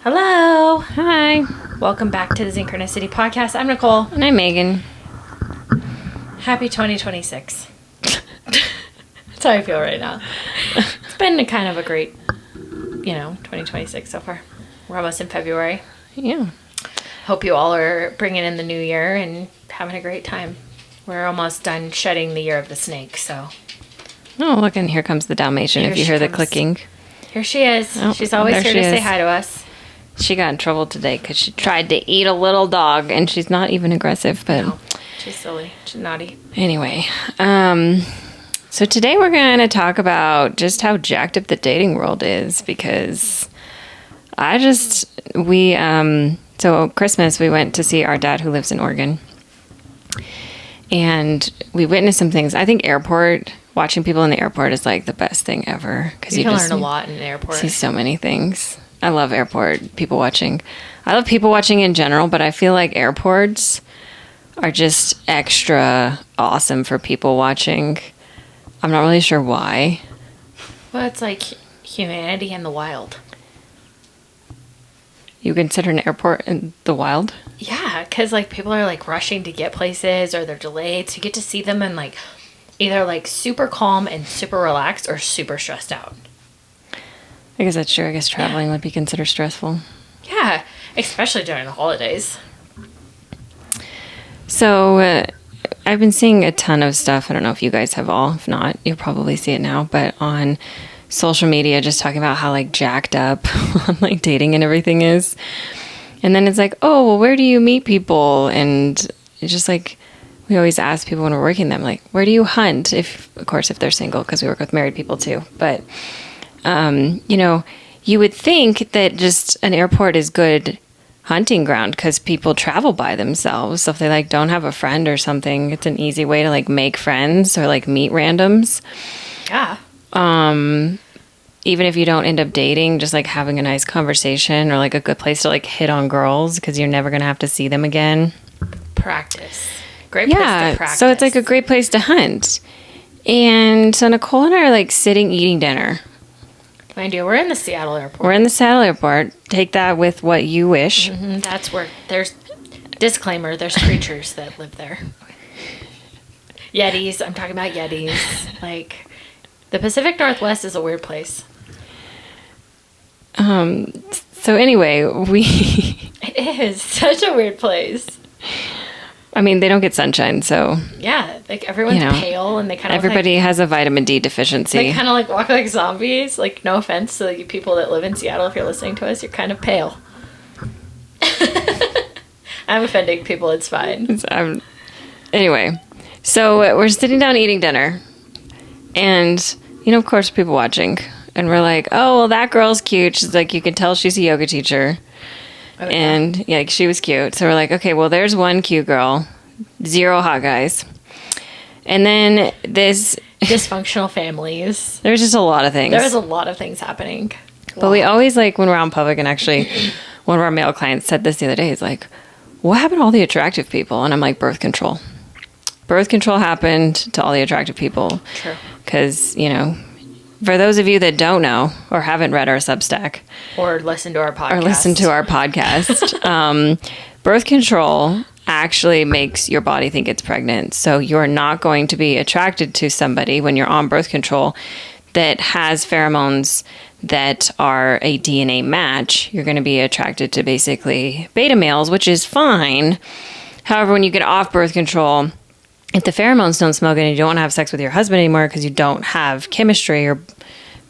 Hello. Hi. Welcome back to the Synchronicity Podcast. I'm Nicole. And I'm Megan. Happy 2026. That's how I feel right now. It's been kind of a great, 2026 so far. We're almost in February. Yeah. Hope you all are bringing in the new year and having a great time. We're almost done shedding the year of the snake, so. Oh, look, and here comes the Dalmatian if you hear the clicking. Here she is. Oh, she's always here to say hi to us. She got in trouble today because she tried to eat a little dog, and she's not even aggressive, but... No, she's silly. She's naughty. Anyway, so today we're going to talk about just how jacked up the dating world is, because so Christmas we went to see our dad who lives in Oregon, and we witnessed some things. I think watching people in the airport is like the best thing ever, because you can learn a lot in the airport. See so many things. I love airport people watching. I love people watching in general, but I feel like airports are just extra awesome for people watching. I'm not really sure why. Well, it's like humanity in the wild. You consider an airport in the wild? Yeah, because people are rushing to get places, or they're delayed. So you get to see them in either super calm and super relaxed, or super stressed out. I guess that's true. I guess traveling would be considered stressful. Yeah, especially during the holidays. So I've been seeing a ton of stuff. I don't know if you guys have all. If not, you'll probably see it now. But on social media, just talking about how jacked up on dating and everything is. And then it's oh, well, where do you meet people? And it's just we always ask people when we're working them, where do you hunt? Of course, if they're single, because we work with married people too. But you would think that just an airport is good hunting ground because people travel by themselves. So if they don't have a friend or something, it's an easy way to make friends or meet randoms. Yeah. Even if you don't end up dating, just having a nice conversation or a good place to hit on girls because you're never going to have to see them again. Practice. Great place to practice. So it's a great place to hunt. And so Nicole and I are sitting eating dinner. Mind you, we're in the Seattle airport. We're in the Seattle airport. Take that with what you wish. Mm-hmm. That's where there's disclaimer. There's creatures that live there. Yetis. I'm talking about yetis. The Pacific Northwest is a weird place. So anyway, it is such a weird place. I mean, they don't get sunshine, so... Yeah, everyone's pale, and they kind of everybody has a vitamin D deficiency. They kind of walk like zombies. No offense to you people that live in Seattle, if you're listening to us, you're kind of pale. I'm offending people, it's fine. Anyway, so we're sitting down eating dinner, and, of course, people watching, and we're oh, well, that girl's cute. She's you can tell she's a yoga teacher. Oh, yeah. And she was cute. So we're okay, well, there's one cute girl, 0 hot guys. And then this dysfunctional families. There's just a lot of things. There's a lot of things happening. But we always when we're out in public, and actually one of our male clients said this the other day, he's what happened to all the attractive people? And I'm birth control. Birth control happened to all the attractive people. True. Because, for those of you that don't know or haven't read our Substack. Or listen to our podcast. Birth control actually makes your body think it's pregnant. So you're not going to be attracted to somebody when you're on birth control that has pheromones that are a DNA match. You're going to be attracted to basically beta males, which is fine. However, when you get off birth control, if the pheromones don't smoke and you don't want to have sex with your husband anymore because you don't have chemistry, or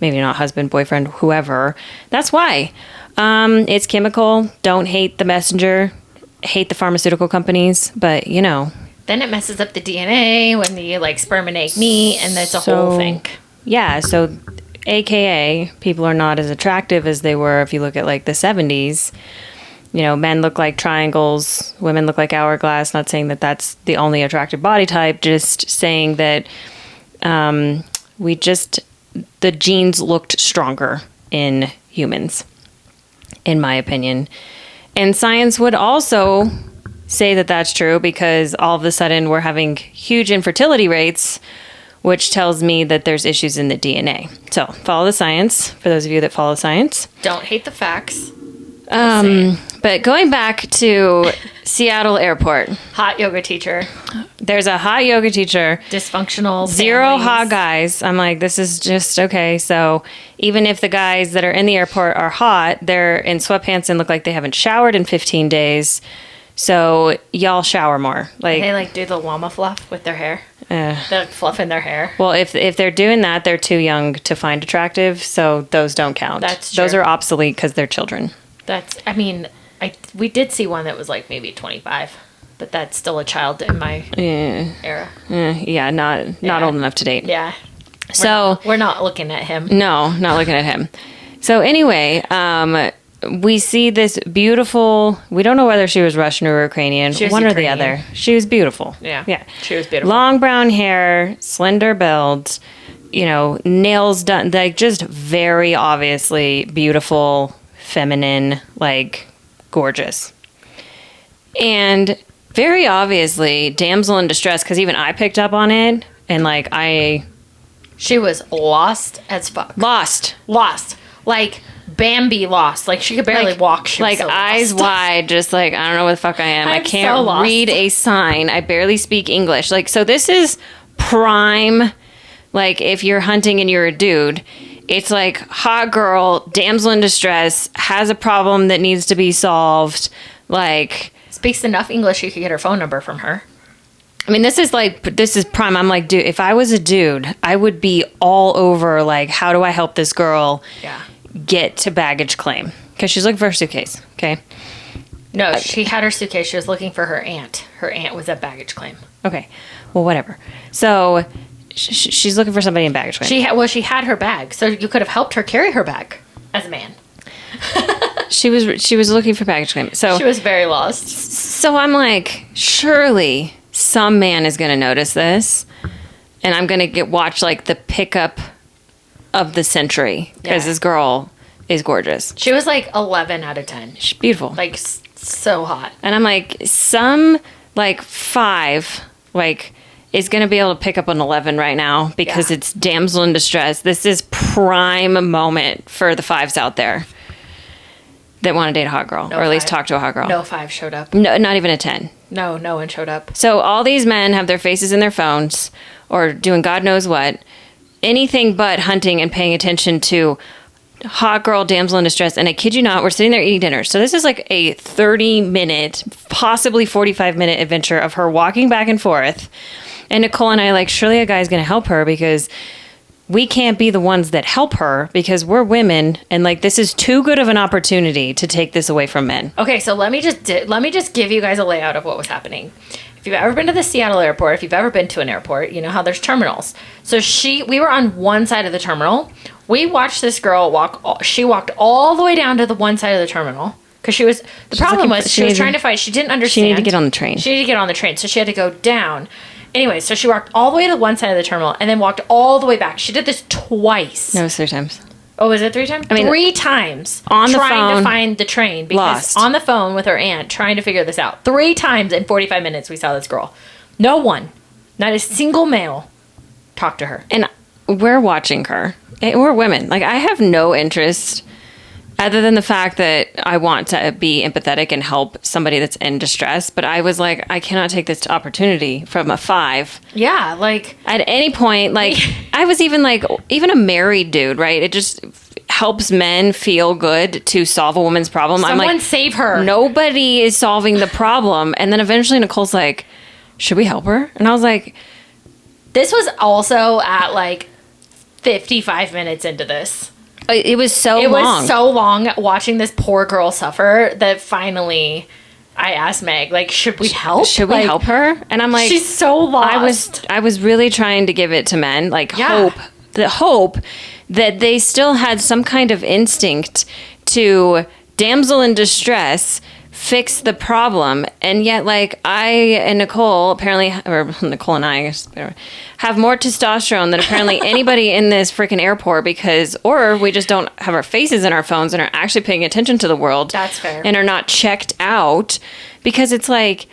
maybe not husband, boyfriend, whoever, that's why. It's chemical. Don't hate the messenger. Hate the pharmaceutical companies. But, Then it messes up the DNA when the sperm and egg meet, and that's a whole thing. Yeah, so AKA, people are not as attractive as they were if you look at the 70s. Men look like triangles, women look like hourglass. Not saying that that's the only attractive body type, just saying that the genes looked stronger in humans, in my opinion. And science would also say that that's true because all of a sudden we're having huge infertility rates, which tells me that there's issues in the DNA. So follow the science, for those of you that follow science. Don't hate the facts. But going back to Seattle Airport, Hot yoga teacher. there's a hot yoga teacher. Dysfunctional. Zero families. hot guys. I'm like, this is just okay. So even if the guys that are in the airport are hot, they're in sweatpants and look like they haven't showered in 15 days. So y'all shower more. Like They like do the llama fluff with their hair. uh, They're like fluffing their hair. well, if they're doing that, they're too young to find attractive. So those don't count. That's Those true. are obsolete because they're children. I mean, we did see one that was like maybe 25, but that's still a child in my era. Yeah, not old enough to date. Yeah. So We're not looking at him. no, not looking at him. So anyway, we see this beautiful. We don't know whether she was Russian or Ukrainian. She was one or the Ukrainian. other. She was beautiful. Yeah. Yeah. She was beautiful. Long brown hair, slender build, nails done, like just very obviously beautiful, feminine, like gorgeous. And very obviously damsel in distress, because even I picked up on it, and like She was lost as fuck. lost. Like Bambi lost. Like she could barely walk. She was Like so eyes lost. wide, just like I don't know where the fuck I am. I I'm can't so lost. read a sign. I barely speak English. Like, so this is prime. Like, if you're hunting and you're a dude, it's like hot girl, damsel in distress, has a problem that needs to be solved. Like, Speaks enough English you could get her phone number from her. I mean, this is prime. I'm like, dude, if I was a dude, I would be all over, like, how do I help this girl Yeah. get to baggage claim? Because she's looking for a suitcase, okay? No, she had her suitcase. She was looking for her aunt. Her aunt was at baggage claim. Okay, well, whatever. So she's looking for somebody in baggage claim. She had her bag, so you could have helped her carry her bag as a man. She was looking for baggage claim. So She was very lost. So I'm like, surely some man is going to notice this, and I'm going to watch like the pickup of the century because Yeah. this girl is gorgeous. She was like 11 out of 10. She's beautiful. Like so hot. And I'm like, some like 5 like is going to be able to pick up an 11 right now because Yeah. it's damsel in distress. This is prime moment for the 5s out there that want to date a hot girl, No or at least 5. talk to a hot girl. No 5 showed up. No, not even a 10. No one showed up. So all these men have their faces in their phones or doing God knows what, anything but hunting and paying attention to hot girl, damsel in distress. And I kid you not, we're sitting there eating dinner. So this is like a 30-minute, possibly 45-minute adventure of her walking back and forth. And Nicole and I like, surely a guy's going to help her because we can't be the ones that help her because we're women. And like, this is too good of an opportunity to take this away from men. Okay, so let me just give you guys a layout of what was happening. If you've ever been to the Seattle airport, if you've ever been to an airport, you know how there's terminals. So we were on one side of the terminal. We watched this girl walk. She walked all the way down to the one side of the terminal because she was trying to fight. She didn't understand. She needed to get on the train. She needed to get on the train, so she had to go down. Anyway, so she walked all the way to one side of the terminal and then walked all the way back. She did this twice. No, it's 3 times. Oh, was it 3 times? I mean, 3 times on the trying phone, to find the train because lost. on the phone with her aunt trying to figure this out. 3 times in 45 minutes we saw this girl. No one, not a single male, talked to her. And we're watching her. And we're women. Like, I have no interest other than the fact that I want to be empathetic and help somebody that's in distress. But I was like, I cannot take this opportunity from a 5. Yeah, like At any point, like, I was even like, even a married dude, right? It just helps men feel good to solve a woman's problem. I'm someone like, save her. nobody is solving the problem. And then eventually Nicole's like, should we help her? And I was like, This was also at like 55 minutes into this. it was so It long. was so long watching this poor girl suffer that finally I asked Meg, like, should we help? Should we Like, help her? And I'm like, she's so lost. I was really trying to give it to men, like Yeah. hope that they still had some kind of instinct to damsel in distress, fix the problem. And yet, like, I and Nicole apparently, or Nicole and I guess, have more testosterone than apparently anybody in this freaking airport or we just don't have our faces in our phones and are actually paying attention to the world. That's fair. And are not checked out because it's like,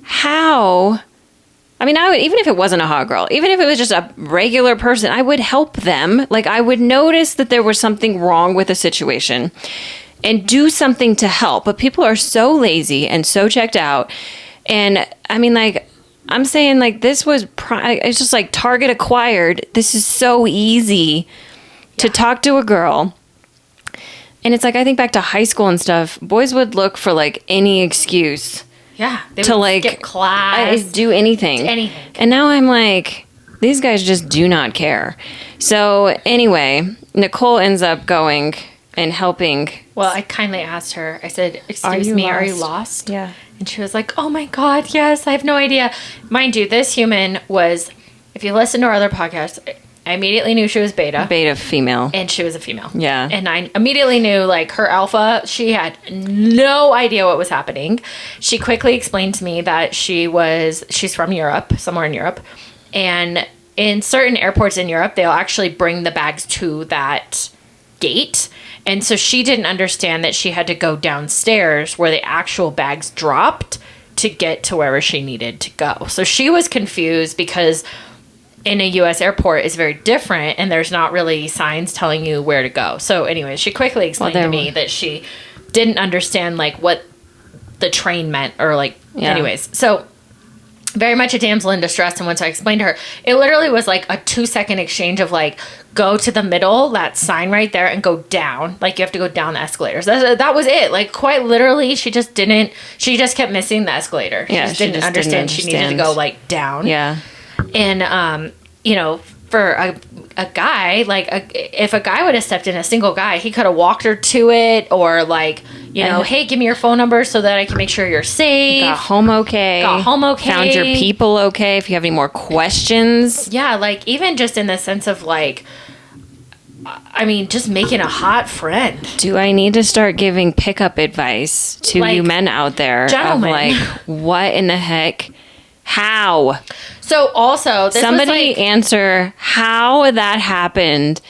how? I mean, I would, even if it wasn't a hot girl, even if it was just a regular person, I would help them. Like, I would notice that there was something wrong with the situation. and do something to help. But people are so lazy and so checked out. And I mean, like, I'm saying, like, this was, it's just like Target acquired. This is so easy to talk to a girl. And it's like, I think back to high school and stuff. Boys would look for like any excuse. Yeah. They to would like skip class. Do anything. Anything. And now I'm like, these guys just do not care. So anyway, Nicole ends up going and helping. Well, I kindly asked her, I said, excuse me, are you lost? Yeah. And she was like, oh my God, yes, I have no idea. Mind you, this human was, if you listen to our other podcast, I immediately knew she was beta. Beta female. And she was a female. Yeah. And I immediately knew, like, her alpha, she had no idea what was happening. She quickly explained to me that she's from Europe, somewhere in Europe. And in certain airports in Europe, they'll actually bring the bags to that gate. And so she didn't understand that she had to go downstairs where the actual bags dropped to get to wherever she needed to go. So she was confused because in a U.S. airport is very different and there's not really signs telling you where to go. So anyway, she quickly explained to me that she didn't understand like what the train meant or like, anyways. So very much a damsel in distress. And once I explained to her, it literally was like a 2-second exchange of like, go to the middle, that sign right there, and go down. Like, you have to go down the escalators. That was it. Like, quite literally, she just kept missing the escalator. She just didn't understand she needed to go, like, down. Yeah. And, you know, for a guy, like, if a guy would have stepped in, a single guy, he could have walked her to it, or, like, you know, hey, give me your phone number so that I can make sure you're safe. Got home okay. Found your people okay. If you have any more questions. Yeah, like, even just in the sense of, like, I mean, just making a hot friend. Do I need to start giving pickup advice to like, you men out there? Gentlemen. Of like, what in the heck? How? So also, somebody was like, answer how that happened.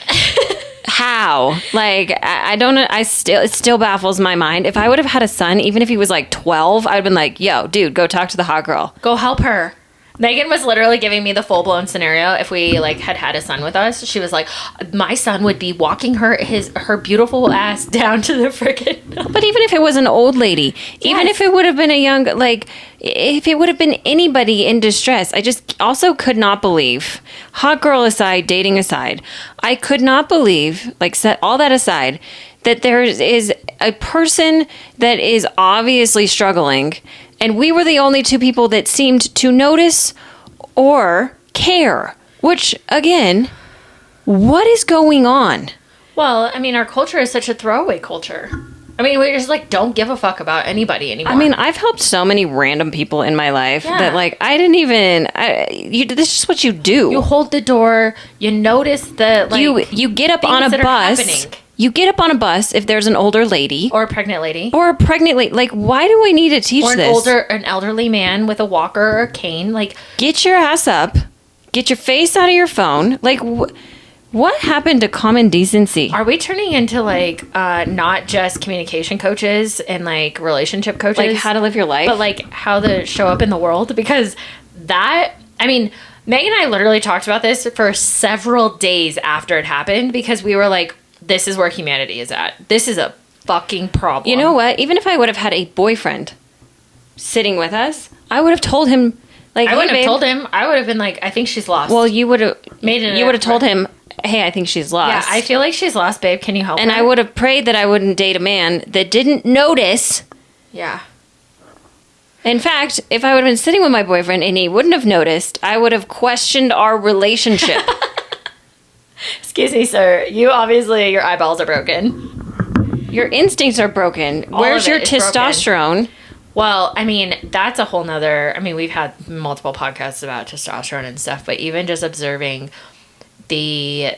How? Like, I don't know. It still baffles my mind. If I would have had a son, even if he was like 12, I would have been like, yo, dude, go talk to the hot girl. Go help her. Megan was literally giving me the full-blown scenario. If we like had a son with us, she was like, my son would be walking her beautiful ass down to the frickin'. But even if it was an old lady, even if it would have been a young, like, if it would have been anybody in distress, I just also could not believe, hot girl aside, dating aside, I could not believe, like, set all that aside, that there is a person that is obviously struggling. And we were the only two people that seemed to notice or care. Which, again, what is going on? Well, I mean, our culture is such a throwaway culture. I mean, we just, like, don't give a fuck about anybody anymore. I mean, I've helped so many random people in my life that, like, I didn't even... this is what you do. You hold the door. You notice the, like... You get up on a bus... You get up on a bus if there's an older lady. Or a pregnant lady. Like, why do I need to teach this? Or an elderly man with a walker or a cane. Like, get your ass up. Get your face out of your phone. Like, what happened to common decency? Are we turning into, like, not just communication coaches and, like, relationship coaches? Like, how to live your life? But, like, how to show up in the world? Because that... I mean... Meg and I literally talked about this for several days after it happened because we were like... This is where humanity is at. This is a fucking problem. You know what? Even if I would have had a boyfriend sitting with us, I would have told him, like, I wouldn't have told him. I would have been like, I think she's lost. Well, you would have told him, hey, I think she's lost. Yeah, I feel like she's lost, babe. Can you help and her? I would have prayed that I wouldn't date a man that didn't notice. Yeah. In fact, if I would have been sitting with my boyfriend and he wouldn't have noticed, I would have questioned our relationship. Excuse me, sir. You obviously, your eyeballs are broken. Your instincts are broken. Where's your testosterone? Broken. Well, I mean, that's a whole nother... I mean, we've had multiple podcasts about testosterone and stuff, but even just observing the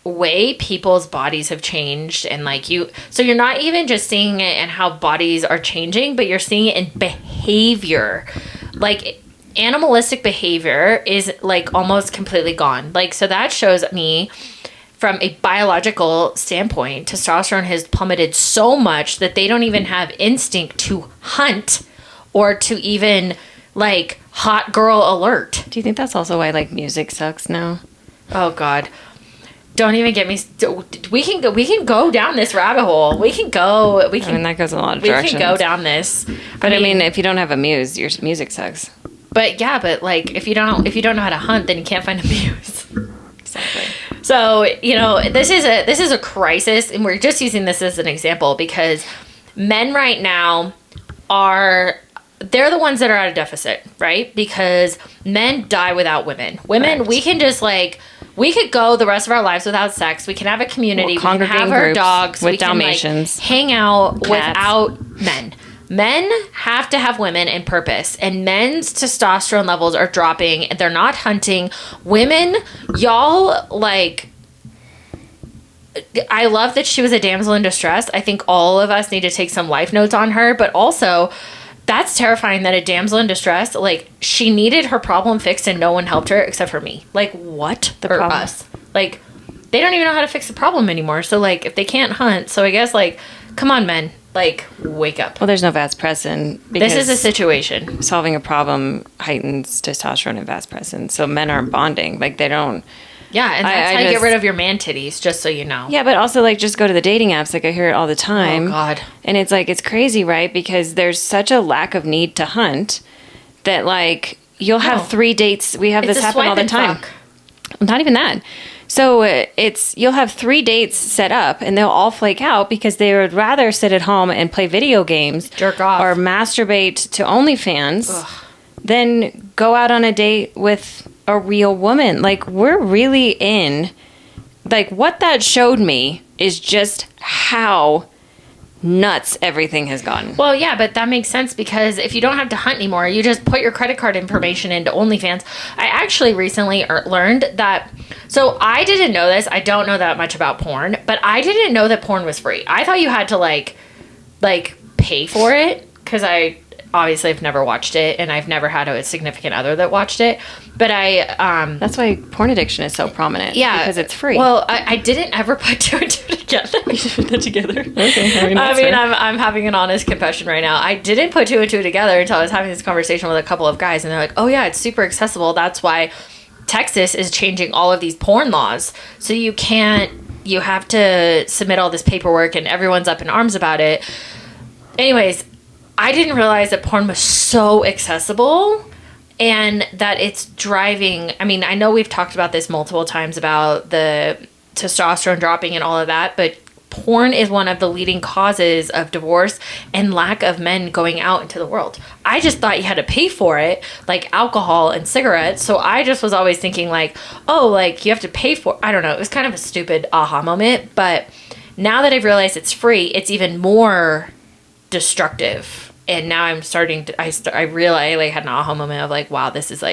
way people's bodies have changed and, like, So you're not even just seeing it in how bodies are changing, but you're seeing it in behavior. Like... Animalistic behavior is like almost completely gone. Like, so that shows me from a biological standpoint, testosterone has plummeted so much that they don't even have instinct to hunt or to even like hot girl alert. Do you think that's also why like music sucks now? Oh God. don't even get me. We can go down this rabbit hole. We can. I mean, that goes in a lot of directions. We can go down this. But I mean, if you don't have a muse, your music sucks. But yeah, but like if you don't know how to hunt, then you can't find a muse. Exactly. So, this is a crisis, and we're just using this as an example because men right now they're the ones that are at a deficit, right? Because men die without women. Women, correct. We can just we could go the rest of our lives without sex. We can have a community. We can have our dogs. With Dalmatians. Hang out without men. Men have to have women in purpose, and men's testosterone levels are dropping. They're not hunting. Women, y'all, I love that she was a damsel in distress. I think all of us need to take some life notes on her, but also that's terrifying that a damsel in distress, she needed her problem fixed and no one helped her except for me. What? The problem? Us. They don't even know how to fix the problem anymore. So, if they can't hunt, so I guess, come on, men. Wake up. Well, there's no vas-pressin. This is a situation. Solving a problem heightens testosterone and vas-pressin. So men aren't bonding. They don't. Yeah, and that's how you get rid of your man titties, just so you know. Yeah, but also, just go to the dating apps. I hear it all the time. Oh, God. And it's it's crazy, right? Because there's such a lack of need to hunt that, you'll have 3 dates. We have this happen all the time. Fuck. Not even that. So you'll have 3 dates set up and they'll all flake out because they would rather sit at home and play video games, jerk off, or masturbate to OnlyFans than go out on a date with a real woman. We're really in, what that showed me is just how nuts everything has gotten. Well, yeah, but that makes sense because if you don't have to hunt anymore, you just put your credit card information into OnlyFans. I actually recently learned that, so I didn't know this, I don't know that much about porn, but I didn't know that porn was free. I thought you had to pay for it, because I obviously have never watched it, and I've never had a significant other that watched it, but that's why porn addiction is so prominent. Yeah, because it's free. Well, I didn't ever put 2 and 2 together. You should put that together. Okay. I'm having an honest confession right now. I didn't put 2 and 2 together until I was having this conversation with a couple of guys, and they're like, "Oh yeah, it's super accessible. That's why Texas is changing all of these porn laws. So you have to submit all this paperwork, and everyone's up in arms about it." Anyways, I didn't realize that porn was so accessible and that it's driving. I mean, I know we've talked about this multiple times about the testosterone dropping and all of that, but porn is one of the leading causes of divorce and lack of men going out into the world. I just thought you had to pay for it, like alcohol and cigarettes. So I just was always thinking you have to pay for, I don't know. It was kind of a stupid aha moment, but now that I've realized it's free, it's even more destructive. And now I'm starting to, I realized, I had an aha moment of wow, this is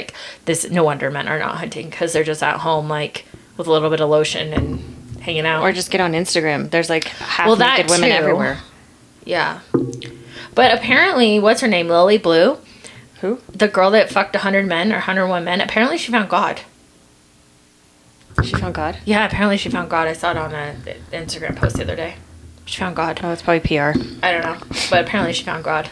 this, no wonder men are not hunting, because they're just at home, with a little bit of lotion and hanging out. Or just get on Instagram. There's half naked women everywhere. Yeah. But apparently, what's her name? Lily Blue? Who? The girl that fucked 100 men or 101 men. Apparently she found God. She found God? Yeah, apparently she found God. I saw it on an Instagram post the other day. She found God. Oh, it's probably PR. I don't know. But apparently she found God.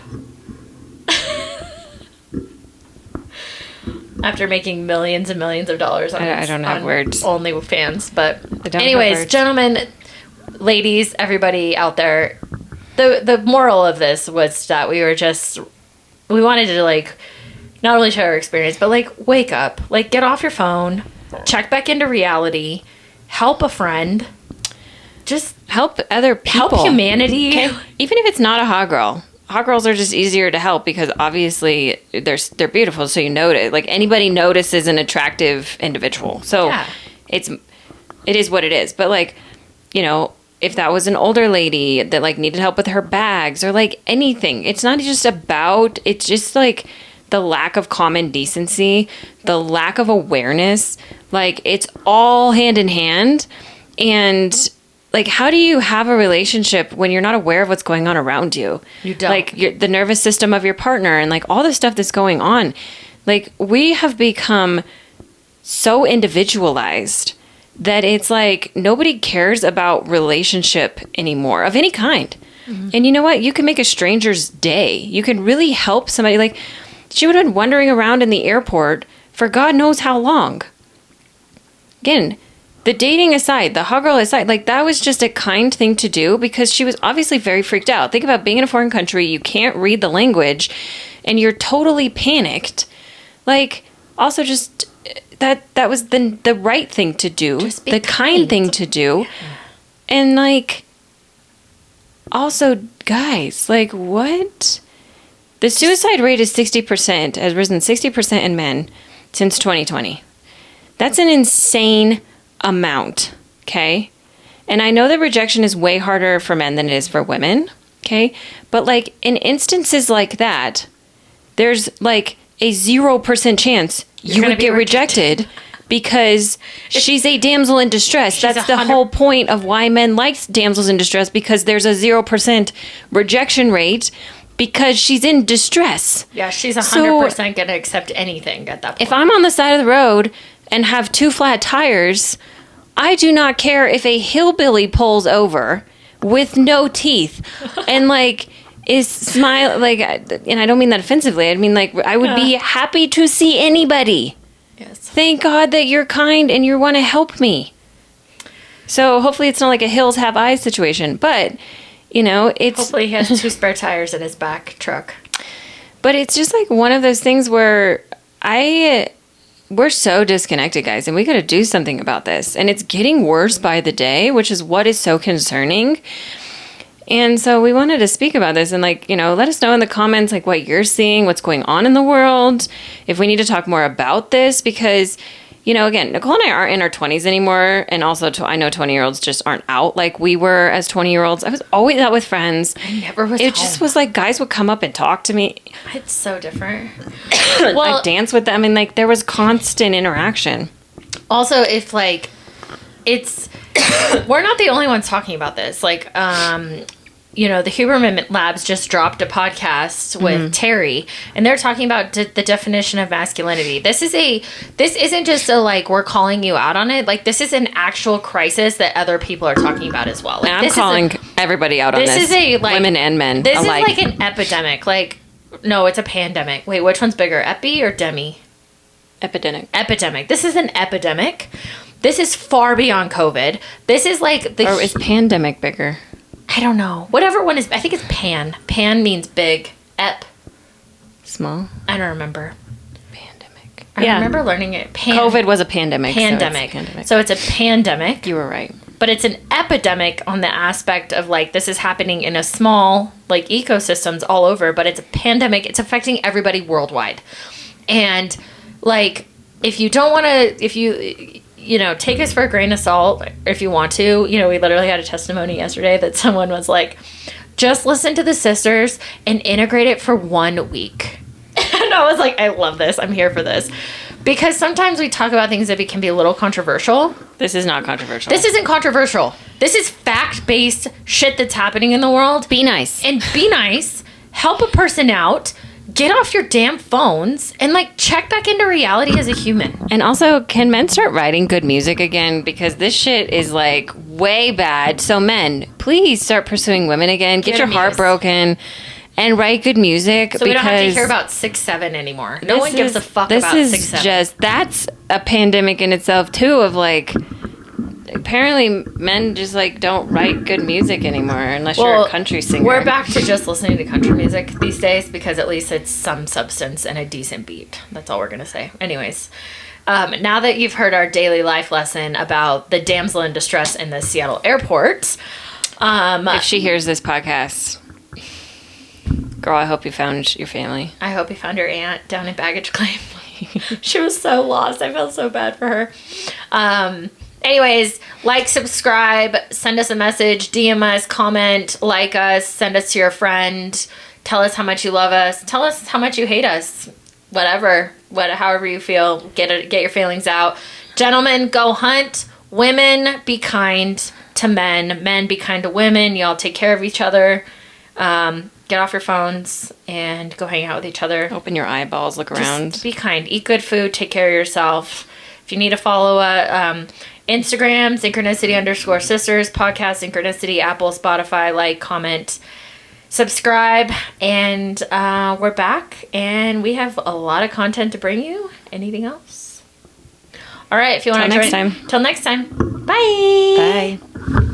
After making millions and millions of dollars on I don't have words. OnlyFans. But anyways, gentlemen, ladies, everybody out there, the moral of this was that we wanted to not only share our experience, but wake up. Get off your phone, check back into reality, help a friend. Just help other people. Help humanity. Okay? Even if it's not a hot girl. Hot girls are just easier to help because obviously they're beautiful, so you notice. Anybody notices an attractive individual. So yeah. It is what it is. But if that was an older lady that needed help with her bags or anything, it's not just about, it's just the lack of common decency, the lack of awareness, it's all hand in hand. And how do you have a relationship when you're not aware of what's going on around you? You don't. The nervous system of your partner and all the stuff that's going on. We have become so individualized that it's nobody cares about relationship anymore of any kind. Mm-hmm. And you know what? You can make a stranger's day. You can really help somebody. She would have been wandering around in the airport for God knows how long. Again, the dating aside, the hot girl aside, like that was just a kind thing to do because she was obviously very freaked out. Think about being in a foreign country, you can't read the language, and you're totally panicked. Like, also just that was the right thing to do, the kind thing to do. Yeah. And like, also, guys, like, what? The suicide rate is 60%, has risen 60% in men since 2020. That's an insane amount, okay? And I know that rejection is way harder for men than it is for women, okay? But like in instances like that, there's like a 0% chance you would get rejected because she's a damsel in distress. That's the whole point of why men like damsels in distress, because there's a 0% rejection rate because she's in distress. Yeah, she's 100% going to accept anything at that point. If I'm on the side of the road and have 2 flat tires, I do not care if a hillbilly pulls over with no teeth and like is smile like, and I don't mean that offensively. I mean like I would be happy to see anybody. Yes. Thank God that you're kind and you want to help me. So hopefully it's not like a hills have eyes situation, but you know, it's hopefully he has 2 spare tires in his back truck. But it's just like one of those things where we're so disconnected, guys, and we got to do something about this. And it's getting worse by the day, which is what is so concerning. And so we wanted to speak about this and like, you know, let us know in the comments, like what you're seeing, what's going on in the world, if we need to talk more about this, because, you know, again, Nicole and I aren't in our 20s anymore. And also I know 20-year-olds just aren't out like we were as 20-year-olds. I was always out with friends. I never was It just was like guys would come up and talk to me. It's so different. Well, I'd dance with them and like there was constant interaction. Also, if like it's we're not the only ones talking about this. Like, you know, the Huberman Labs just dropped a podcast with Terry, and they're talking about the definition of masculinity. This isn't just a like we're calling you out on it. Like this is an actual crisis that other people are talking about as well. Like, and I'm calling everybody out on this. This is a like women and men. This alike. is like an epidemic. Like no, it's a pandemic. Wait, which one's bigger, epi or demi? Epidemic. This is an epidemic. This is far beyond COVID. This is like or is pandemic bigger? I don't know. Whatever one is, I think it's pan. Pan means big. Ep. Small? I don't remember. Pandemic. I remember learning it. COVID was a pandemic. Pandemic. So it's a pandemic. You were right. But it's an epidemic on the aspect of like this is happening in a small like ecosystems all over, but it's a pandemic. It's affecting everybody worldwide. And like if you don't want to, you know, take us for a grain of salt if you want to. You know, we literally had a testimony yesterday that someone was like, just listen to the sisters and integrate it for 1 week. And I was like, I love this. I'm here for this. Because sometimes we talk about things that can be a little controversial. This is not controversial. This isn't controversial. This is fact-based shit that's happening in the world. Be nice. And be nice. Help a person out. Get off your damn phones and like check back into reality as a human. And also, can men start writing good music again? Because this shit is like way bad. So men, please start pursuing women again. Get your heart broken and write good music. So we don't have to hear about 6'7" anymore. No one gives a fuck about 6'7". This is just, that's a pandemic in itself too of like, apparently men just like don't write good music anymore unless you're a country singer. We're back to just listening to country music these days because at least it's some substance and a decent beat. That's all we're going to say. Anyways, now that you've heard our daily life lesson about the damsel in distress in the Seattle airport. If she hears this podcast, girl, I hope you found your family. I hope you found your aunt down in baggage claim. She was so lost. I felt so bad for her. Anyways, like, subscribe, send us a message, DM us, comment, like us, send us to your friend, tell us how much you love us, tell us how much you hate us, however you feel, get your feelings out. Gentlemen, go hunt. Women, be kind to men. Men, be kind to women. Y'all take care of each other. Get off your phones and go hang out with each other. Open your eyeballs, look around. Just be kind. Eat good food. Take care of yourself. If you need to follow Instagram, synchronicity_sisters, podcast synchronicity, Apple, Spotify, like, comment, subscribe, and we're back, and we have a lot of content to bring you. Anything else? All right. If you want to next time. Till next time. Bye. Bye.